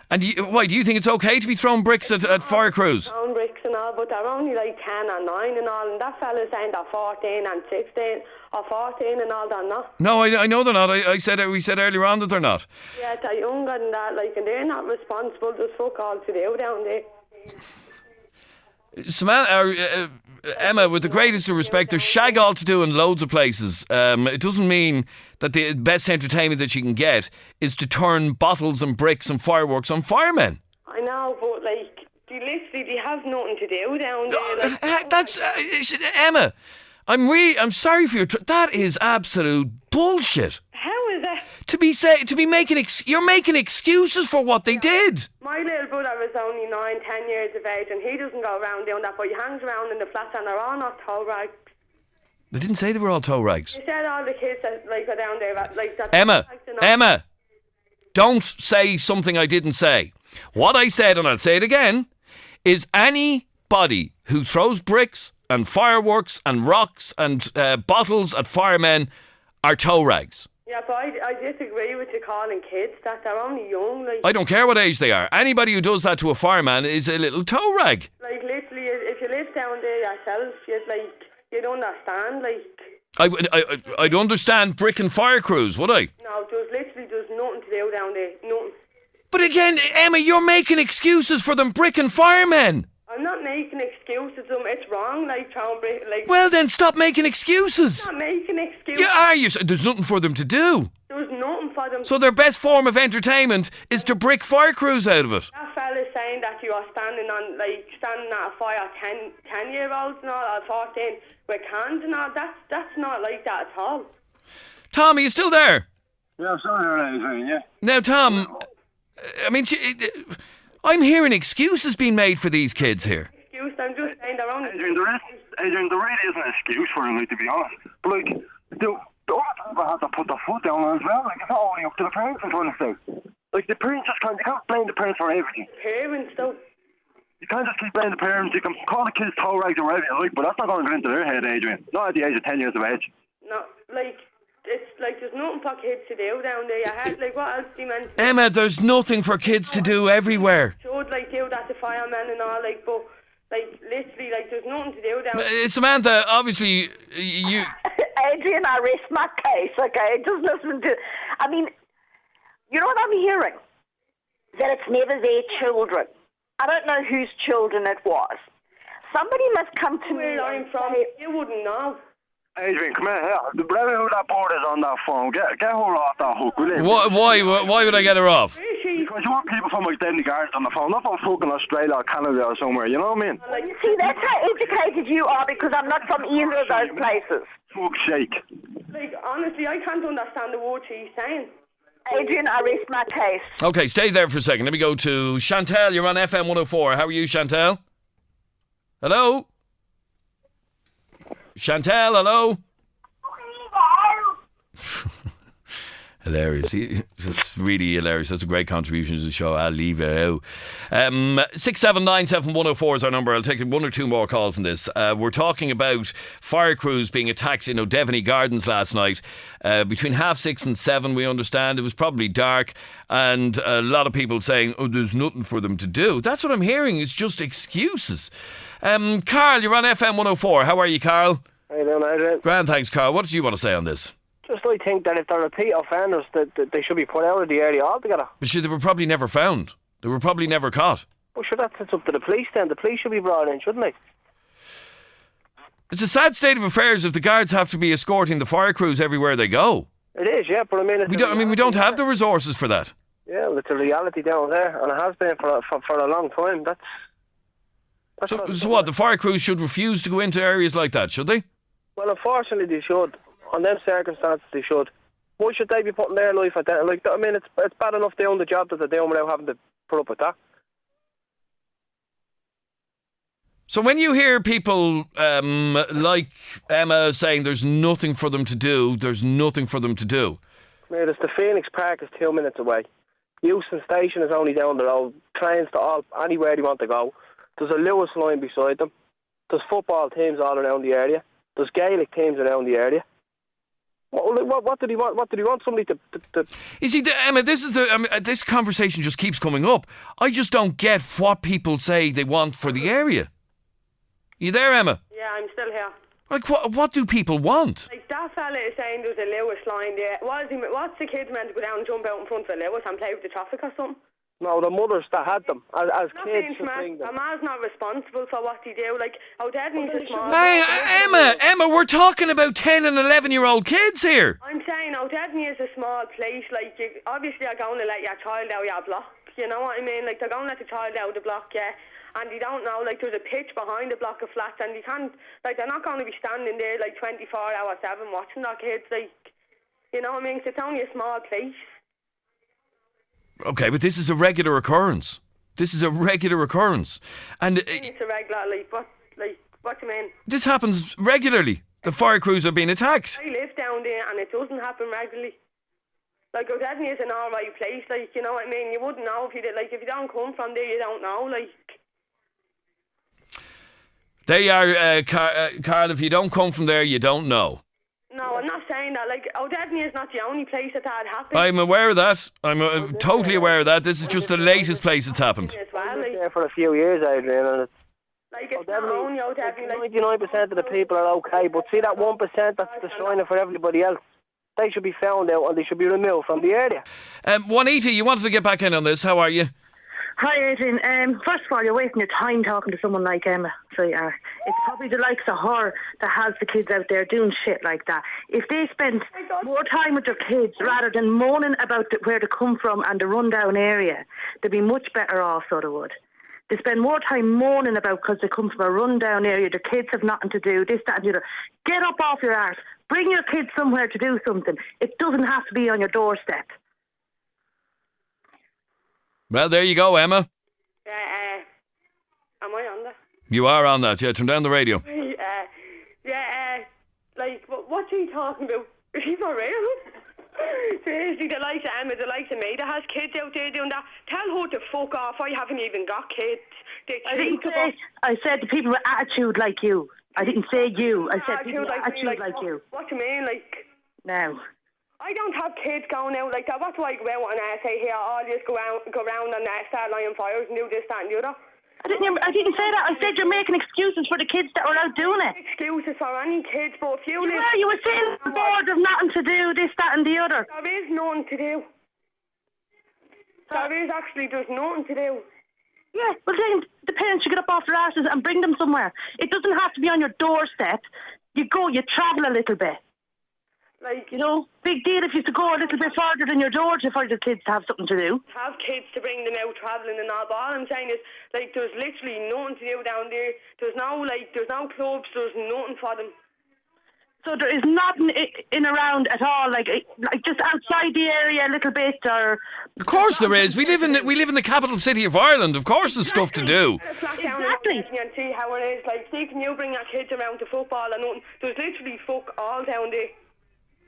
And why, do you think it's okay to be throwing bricks at fire crews? Throwing bricks and all, but they're only like 10 and 9 and all, and that fella's saying they're 14 and 16 or 14 and all, they're not. No, I know they're not. We said earlier on that they're not. Yeah, they're younger than that, like, and they're not responsible. There's fuck all to do down there. Samantha, Emma, with the greatest of respect, there's shag all to do in loads of places. It doesn't mean that the best entertainment that you can get is to turn bottles and bricks and fireworks on firemen. I know, but like, they have nothing to do down there. Like, that's Emma. I'm sorry for your. That is absolute bullshit. How is that? You're making excuses for what they did. My little brother is only 9, 10 years of age, and he doesn't go around doing that, but he hangs around in the flats, and they're all not tow rags. They didn't say they were all tow rags. They said all the kids that like are down there, like that. Emma, don't say something I didn't say. What I said, and I'll say it again, is anybody who throws bricks and fireworks and rocks and bottles at firemen are tow rags. Yeah, but I disagree with you calling kids that. They're only young. Like, I don't care what age they are. Anybody who does that to a fireman is a little tow rag. Like, literally, if you live down there yourself, you'd understand, like... I'd understand brick and fire crews, would I? No, there's nothing to do down there. Nothing. But again, Emma, you're making excuses for them brick and firemen. I'm not making excuses. It's wrong, like, throwing brick, like... Well, then stop making excuses. I'm not making excuses. There's nothing for them to do. There's nothing for them. So their best form of entertainment is to brick fire crews out of it. That fella's saying that you are standing at a fire 10-year-olds and all, or 14, with cans and all. That's not like that at all. Tom, are you still there? Yeah, I'm still here, Adrian, yeah. Now, Tom, I mean, I'm hearing excuses being made for these kids here. Excuse, I'm just saying they're only... Adrian, there really isn't an excuse for them, like, to be honest. But, like, the other people have to put their foot down as well. Like, it's not only up to the parents, I'm trying to say. Like, the parents you can't blame the parents for everything. Parents, though. You can't just keep blaming the parents. You can call the kids tow rags or whatever you like, but that's not going to get into their head, Adrian. Not at the age of 10 years of age. No, like... It's like there's nothing for kids to do down there. Like, what else do you mean? Emma, there's nothing for kids to do everywhere. Should like do that to firemen and all, like, but like literally, like, there's nothing to do down there. Samantha, obviously, you. Adrian, I rest my case. Okay, just listen to. I mean, you know what I'm hearing? That it's never their children. I don't know whose children it was. Somebody must come to me. Where I'm from, you wouldn't know. Adrian, come here. Whatever who that board is on that phone, get her off that hook, will you? Why would I get her off? Because you want people from like Denny Gardens on the phone, not from fucking Australia or Canada or somewhere, you know what I mean? You see, that's how educated you are, because I'm not from either of those places. Fuck's sake. Like, honestly, I can't understand the words he's saying. Adrian, I rest my case. Okay, stay there for a second. Let me go to Chantal. You're on FM104. How are you, Chantal? Hello? Chantal, hello? Hilarious. That's really hilarious. That's a great contribution to the show. I'll leave it out. 6797104 is our number. I'll take one or two more calls on this. We're talking about fire crews being attacked in O'Devany Gardens last night. Between 6:30 and 7, we understand. It was probably dark. And a lot of people saying, oh, there's nothing for them to do. That's what I'm hearing. It's just excuses. Carl, you're on FM104. How are you, Carl? How you doing, Adrian? Grand, thanks, Carl. What did you want to say on this? Just I think that if they're repeat offenders, that they should be put out of the area altogether. But sure, they were probably never found. They were probably never caught. Well, sure, that's up to the police then. The police should be brought in, shouldn't they? It's a sad state of affairs if the guards have to be escorting the fire crews everywhere they go. It is, yeah, but I mean... We don't have the resources for that. Yeah, well, it's a reality down there, and it has been for a long time. So what, the fire crews should refuse to go into areas like that, should they? Well, unfortunately, they should. On them circumstances, they should. Why should they be putting their life at that? Like, I mean, it's bad enough doing the job that they're doing without having to put up with that. So when you hear people like Emma saying there's nothing for them to do, there's nothing for them to do. Mate, it's the Phoenix Park is 2 minutes away. Euston Station is only down the road. Trains to anywhere they want to go. There's a Lewis line beside them. There's football teams all around the area. There's Gaelic teams around the area. What do they want? What do they want somebody to... You see, Emma, this conversation just keeps coming up. I just don't get what people say they want for the area. You there, Emma? Yeah, I'm still here. Like, what do people want? Like, that fella is saying there's a Lewis line there. What's the kids meant to go down and jump out in front of a Lewis and play with the traffic or something? No, the mothers that had them as kids should bring them. A man's not responsible for what he do. Like, Dad needs a small... Hey, Emma, we're talking about 10 and 11-year-old kids here. I'm saying, Dad needs a small place. Like, obviously, you're going to let your child out your block. You know what I mean? Like, they're going to let the child out the block, yeah. And you don't know, like, there's a pitch behind a block of flats, and you can't, like, they're not going to be standing there, like, 24/7 watching their kids, like, you know what I mean? 'Cause it's only a small place. Okay, but this is a regular occurrence. And It's a regular, what do you mean? This happens regularly. The fire crews are being attacked. I live down there, and it doesn't happen regularly. Like, O'Dadney is an alright place, like, you know what I mean? You wouldn't know if you did, like, if you don't come from there, you don't know, like... They are, Carl, if you don't come from there, you don't know. No, I'm not saying that. Like, O'Dadney is not the only place that happens. I'm aware of that. I'm totally aware of that. This is just the latest place it's happened. I've been there for a few years, Adrian, and it's not only O'Dadney. 99% of the people are okay, but see that 1% that's destroying it for everybody else? They should be found out and they should be removed from the area. Juanita, you wanted to get back in on this. How are you? Hi, Adrian. First of all, you're wasting your time talking to someone like Emma. So you are. It's probably the likes of her that has the kids out there doing shit like that. If they spent more time with their kids rather than moaning about where they come from and the rundown area, they'd be much better off, so they would. They spend more time moaning about because they come from a rundown area, their kids have nothing to do, this, that and the other. Get up off your arse. Bring your kids somewhere to do something. It doesn't have to be on your doorstep. Well, there you go, Emma. Am I on that? You are on that, yeah. Turn down the radio. Like, what's he talking about? Is he for real? Seriously, the likes of Emma, the likes of me that has kids out there doing that. Tell her to fuck off. I haven't even got kids. I said the people with attitude like you. I didn't say you. I said people with attitude like you. What do you mean, like? No. I don't have kids going out like that. What do I go out and say here? All just go around and start lighting fires and do this, that, and the other. I didn't say that. I said you're making excuses for the kids that are out doing it. Excuses for any kids, but if you live... Yeah, you were saying bored of nothing to do, this, that, and the other. There is nothing to do. There's nothing to do. Yeah, well then the parents should get up off their asses and bring them somewhere. It doesn't have to be on your doorstep. You travel a little bit. Like, you know, big deal if you have to go a little bit further than your door for the kids to have something to do. Have kids to bring them out travelling and all, but all I'm saying is, like, there's literally nothing to do down there. There's no clubs, there's nothing for them. So there is nothing in around at all, like just outside the area a little bit, or... Of course there is. We live in the capital city of Ireland. Of course there's stuff to do. Exactly. And see how it is. Like, see, can you bring your kids around to football and nothing? There's literally fuck all down there.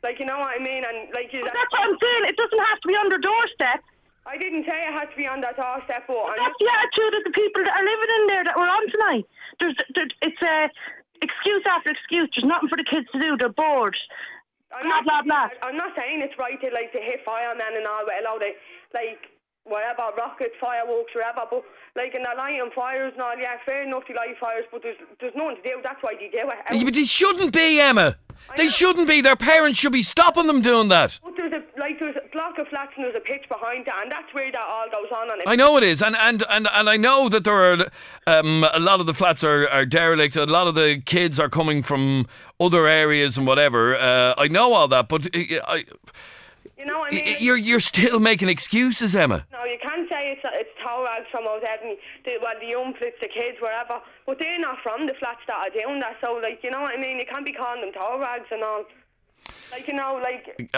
Like, you know what I mean? And like, that's what I'm saying. It doesn't have to be on their doorstep. I didn't say it had to be on that doorstep, but that's the attitude of the people that are living in there that we're on tonight. It's excuse after excuse. There's nothing for the kids to do. They're bored. Blah. I'm not saying it's right to hit firemen and all, they whatever, rockets, fireworks, whatever, but like in the lighting fires and all, yeah, fair enough to light fires, but there's nothing to do. That's why they do it. Yeah, but they shouldn't be, Emma. They shouldn't be. Their parents should be stopping them doing that. But there's a block of flats flats and there's a pitch behind it, and that's where that all goes on. I know it is, and I know that there are a lot of the flats are derelict. A lot of the kids are coming from other areas and whatever. I know all that, but you know what I mean? You're still making excuses, Emma. No, you can't say it's tow rags from O'Devney, the young flits, the kids, wherever. But they're not from the flats that are doing that. So, like, you know what I mean? You can't be calling them tow rags and all. Like, you know, like...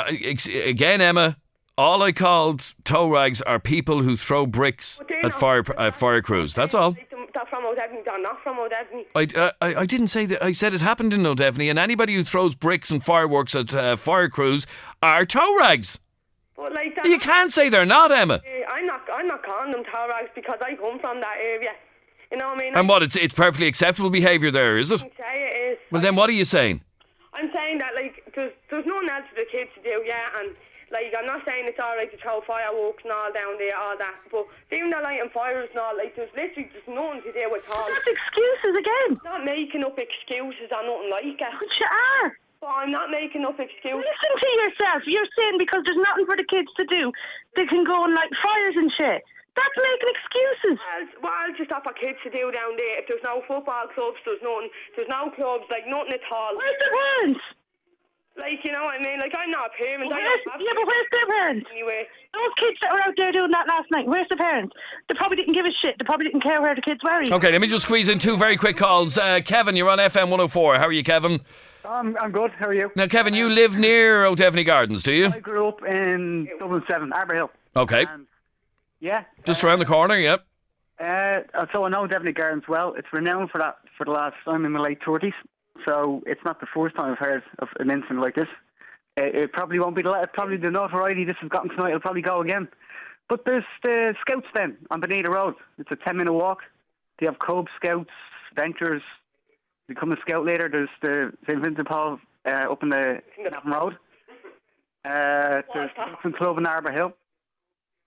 Again, Emma, all I called tow rags are people who throw bricks at fire crews. That's all. They're from O'Devney, they're not from O'Devney. I didn't say that. I said it happened in O'Devney, and anybody who throws bricks and fireworks at fire crews are tow rags. But like that, you can't say they're not, Emma. I'm not calling them tow rags because I come from that area. You know what I mean? And what? It's perfectly acceptable behaviour there, is it? I say it is. Well, then what are you saying? I'm saying that like there's nothing else for the kids to do, yeah, and like I'm not saying it's alright to throw fireworks and all down there, all that, but even the lighting fires and all, like there's literally just nothing to do with all. That's excuses again. Not making up excuses or nothing like it. But you are. But I'm not making up excuses. Listen to yourself. You're saying because there's nothing for the kids to do, they can go and light fires and shit. That's making excuses. What else is that for kids to do down there? If there's no football clubs, there's nothing. There's no clubs, like nothing at all. Where's the parents? Like, you know what I mean? Like, I'm not a parent. But where's their parents? Anyway. Those kids that were out there doing that last night, where's the parents? They probably didn't give a shit. They probably didn't care where the kids were. Okay, let me just squeeze in two very quick calls. Kevin, you're on FM104. How are you, Kevin? I'm good. How are you? Now, Kevin, you live near O'Devney Gardens, do you? I grew up in Dublin 7, Arbor Hill. Okay. Yeah. Just around the corner, yep. So I know O'Devney Gardens well. It's renowned for that for the last... I'm in my late 30s, so it's not the first time I've heard of an incident like this. It probably won't be probably the notoriety this has gotten tonight. It'll probably go again. But there's the Scouts then on Benita Road. It's a 10-minute walk. They have Cub Scouts, Ventures. Become a Scout later. There's the St. Vincent Paul up in the Navan Road. There's the Boxing Club in Arbor Hill.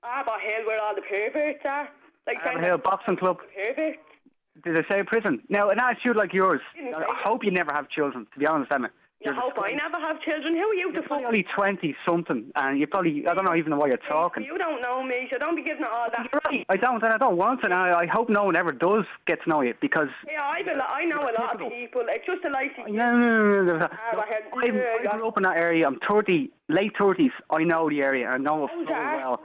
Arbor Hill, where all the perverts are. Like Arbor Hill Boxing Club. Perverts. Did I say prison? Now, an attitude like yours, I hope you never have children, to be honest, Emma. You hope I never have children. Who are you to fuck? You're only 20-something, and you probably, I don't know even why you're talking. You don't know me, so don't be giving it all that. You're right. I don't want to, and I hope no one ever does get to know you, because... Yeah, I know a lot of people. It's just a life... No. I grew up in that area. I'm 30, late 30s. I know the area. I know it so well.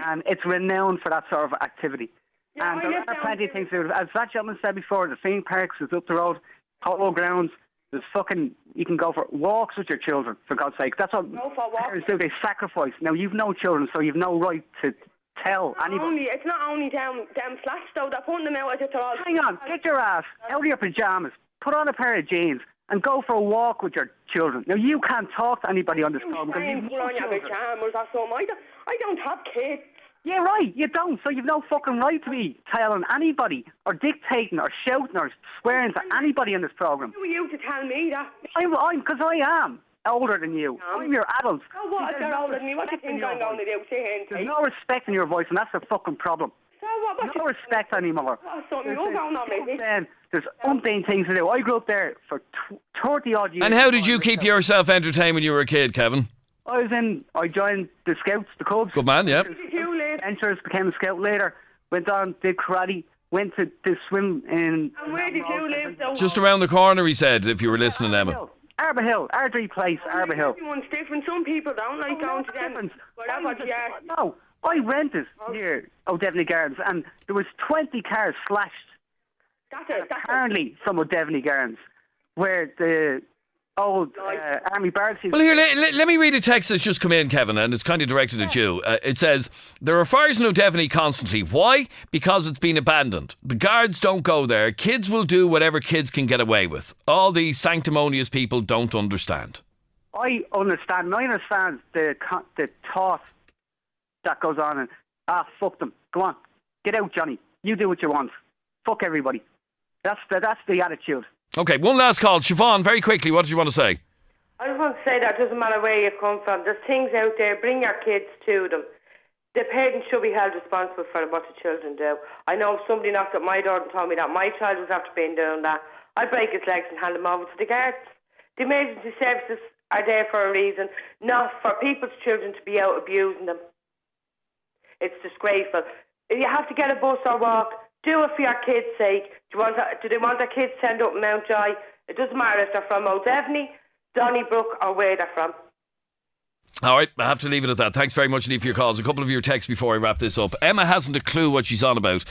And it's renowned for that sort of activity. Yeah, and there are plenty of things to do. As that gentleman said before, the theme parks is up the road, polo grounds. There's you can go for walks with your children, for God's sake. That's what parents do. They sacrifice. Now, you've no children, so you've no right to tell anybody. It's not only them flats, though. They're putting them out as if they're all... Hang on. Get your ass out of your pyjamas. Put on a pair of jeans and go for a walk with your children. Now, you can't talk to anybody on this program because you've no children. Pajamas or something. I don't have kids. Yeah, right, you don't, so you've no fucking right to be telling anybody or dictating or shouting or swearing to anybody in this programme. Who are you to tell me that? Because I am older than you. I'm your adult. Oh, what? If you're older than me, what do you think I'm going to do? Sit here and There's no respect in your voice, and that's the fucking problem. So what? No respect anymore. There's umpteen things to do. I grew up there for 30 odd years. And how did you keep yourself entertained when you were a kid, Kevin? I joined the Scouts, the Cubs. Good man, yeah. Ventures, became a Scout later. Went on, did karate. Went to swim in... And where did you live, though? Just around the corner, he said, if you were listening, Emma. Arbor Hill, Ardrey Place, Arbor Hill. Everyone's different. Some people don't like going to them. No, I rented near O'Devney Gardens, and there was 20 cars slashed. Apparently from O'Devney Gardens, where the old army barracks... Well, here, let me read a text that's just come in, Kevin, and it's kind of directed at you. It says, there are fires in O'Devney constantly. Why? Because it's been abandoned. The guards don't go there. Kids will do whatever kids can get away with. All these sanctimonious people don't understand. I understand. I understand the thought that goes on, and fuck them. Go on. Get out, Johnny. You do what you want. Fuck everybody. That's the attitude. Okay, one last call. Siobhan, very quickly, what did you want to say? I just want to say that it doesn't matter where you come from. There's things out there. Bring your kids to them. The parents should be held responsible for what the children do. I know if somebody knocked at my door and told me that my child was after being doing that, I'd break his legs and hand him over to the guards. The emergency services are there for a reason, not for people's children to be out abusing them. It's disgraceful. If you have to get a bus or walk, do it for your kids' sake. Do they want their kids to end up in Mountjoy? It doesn't matter if they're from O'Devney, Donnybrook, or where they're from. All right, I have to leave it at that. Thanks very much indeed for your calls. A couple of your texts before I wrap this up. Emma hasn't a clue what she's on about.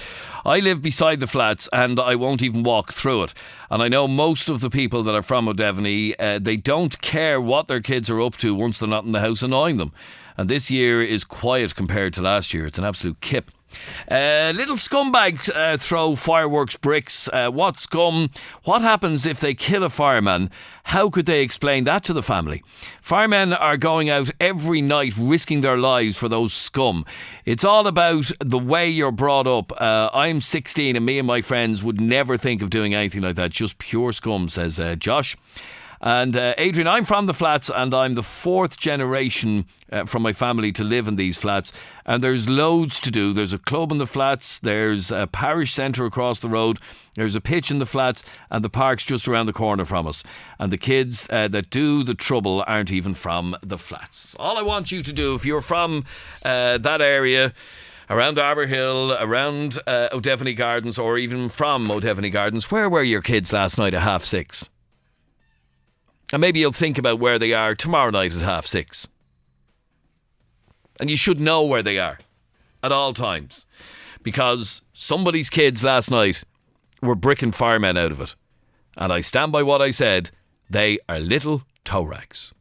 I live beside the flats and I won't even walk through it. And I know most of the people that are from O'Devney, they don't care what their kids are up to once they're not in the house annoying them. And this year is quiet compared to last year. It's an absolute kip. Little scumbags throw fireworks bricks. What scum? What happens if they kill a fireman? How could they explain that to the family? Firemen are going out every night risking their lives for those scum. It's all about the way you're brought up. I'm 16 and me and my friends would never think of doing anything like that. Just pure scum, says Josh. And Adrian, I'm from the flats and I'm the fourth generation from my family to live in these flats, and there's loads to do. There's a club in the flats, there's a parish centre across the road, there's a pitch in the flats, and the park's just around the corner from us. And the kids that do the trouble aren't even from the flats. All I want you to do, if you're from that area, around Arbor Hill, around O'Devney Gardens, or even from O'Devney Gardens, where were your kids last night at 6:30? And maybe you'll think about where they are tomorrow night at 6:30. And you should know where they are at all times. Because somebody's kids last night were bricking firemen out of it. And I stand by what I said. They are little toe rags.